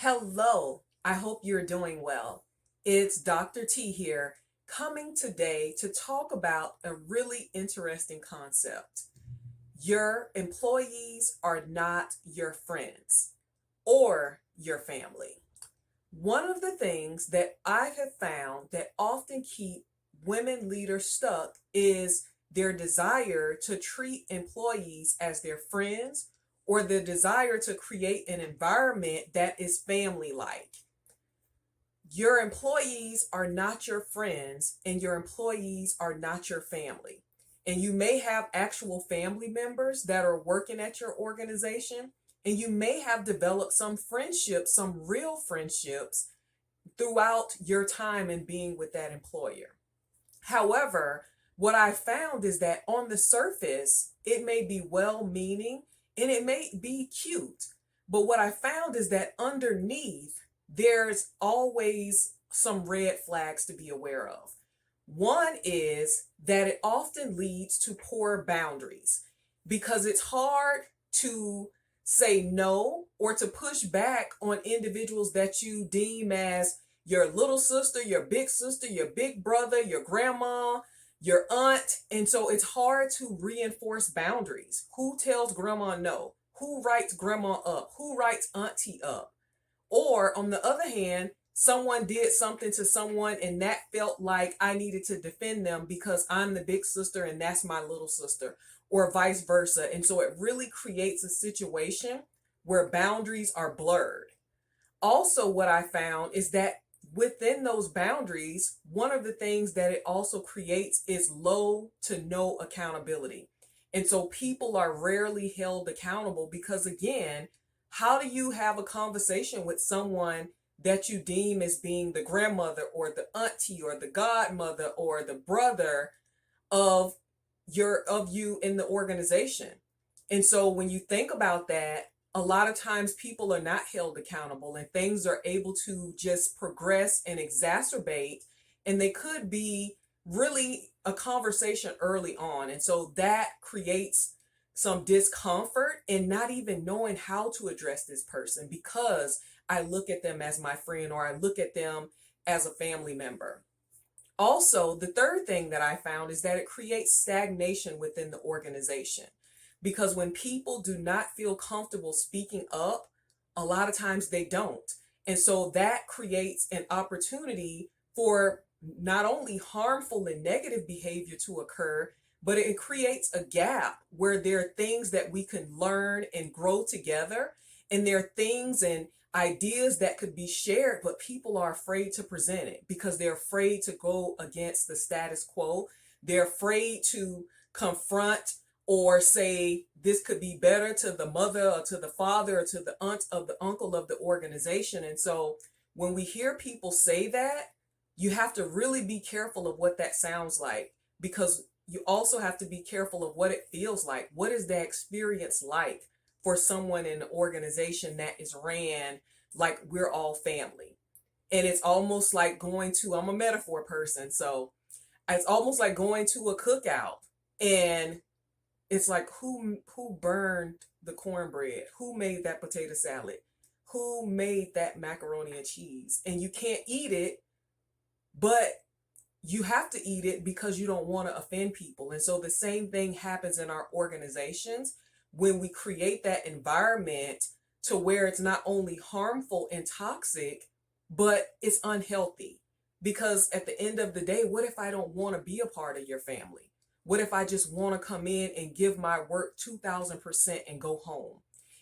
Hello, I hope you're doing well. It's Dr. T here, coming today to talk about a really interesting concept. Your employees are not your friends or your family. One of the things that I have found that often keep women leaders stuck is their desire to treat employees as their friends or the desire to create an environment that is family-like. Your employees are not your friends and your employees are not your family. And you may have actual family members that are working at your organization, and you may have developed some friendships, some real friendships throughout your time in being with that employer. However, what I found is that on the surface, it may be well-meaning and it may be cute. But what I found is that underneath, there's always some red flags to be aware of. One is that it often leads to poor boundaries because it's hard to say no or to push back on individuals that you deem as your little sister, your big brother, your grandma, your aunt. And so it's hard to reinforce boundaries. Who tells grandma no? Who writes grandma up? Who writes auntie up? Or on the other hand, someone did something to someone and that felt like I needed to defend them because I'm the big sister and that's my little sister, or vice versa. And so it really creates a situation where boundaries are blurred. Also, what I found is that within those boundaries, one of the things that it also creates is low to no accountability. And so people are rarely held accountable because, again, how do you have a conversation with someone that you deem as being the grandmother or the auntie or the godmother or the brother of you in the organization? And so when you think about that, a lot of times people are not held accountable and things are able to just progress and exacerbate, and they could be really a conversation early on. And so that creates some discomfort in not even knowing how to address this person because I look at them as my friend or I look at them as a family member. Also, the third thing that I found is that it creates stagnation within the organization. Because when people do not feel comfortable speaking up, a lot of times they don't. And so that creates an opportunity for not only harmful and negative behavior to occur, but it creates a gap where there are things that we can learn and grow together. And there are things and ideas that could be shared, but people are afraid to present it because they're afraid to go against the status quo. They're afraid to confront or say this could be better to the mother or to the father or to the aunt of the uncle of the organization. And so when we hear people say that, you have to really be careful of what that sounds like, because you also have to be careful of what it feels like. What is that experience like for someone in an organization that is ran like we're all family? And it's almost like going to, I'm a metaphor person, so it's almost like going to a cookout and it's like, who burned the cornbread? Who made that potato salad? Who made that macaroni and cheese? And you can't eat it, but you have to eat it because you don't want to offend people. And so the same thing happens in our organizations when we create that environment to where it's not only harmful and toxic, but it's unhealthy. Because at the end of the day, what if I don't want to be a part of your family? What if I just want to come in and give my work 2000% and go home?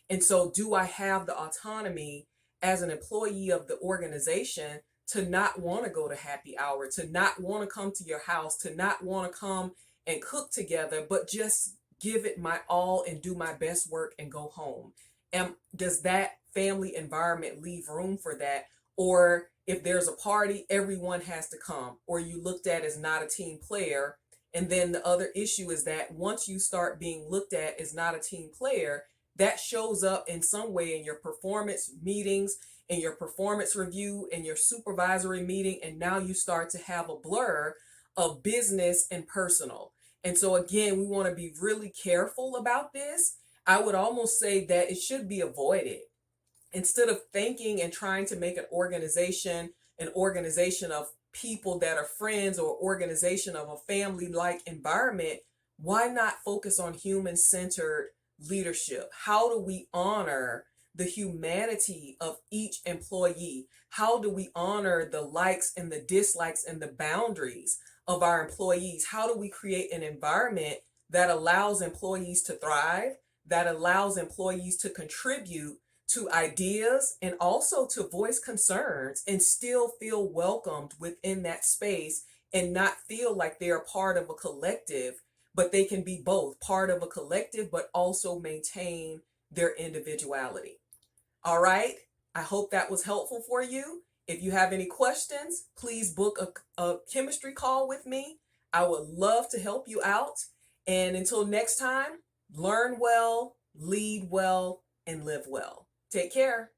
And so do I have the autonomy as an employee of the organization to not want to go to happy hour, to not want to come to your house, to not want to come and cook together, but just give it my all and do my best work and go home? And does that family environment leave room for that? Or if there's a party, everyone has to come, or you looked at as not a team player. And then the other issue is that once you start being looked at as not a team player, that shows up in some way in your performance meetings, in your performance review, in your supervisory meeting. And now you start to have a blur of business and personal. And so again, we want to be really careful about this. I would almost say that it should be avoided. Instead of thinking and trying to make an organization of people that are friends, or organization of a family-like environment, why not focus on human-centered leadership? How do we honor the humanity of each employee? How do we honor the likes and the dislikes and the boundaries of our employees? How do we create an environment that allows employees to thrive, that allows employees to contribute to ideas, and also to voice concerns and still feel welcomed within that space, and not feel like they're part of a collective, but they can be both part of a collective, but also maintain their individuality. All right. I hope that was helpful for you. If you have any questions, please book a chemistry call with me. I would love to help you out. And until next time, learn well, lead well, and live well. Take care.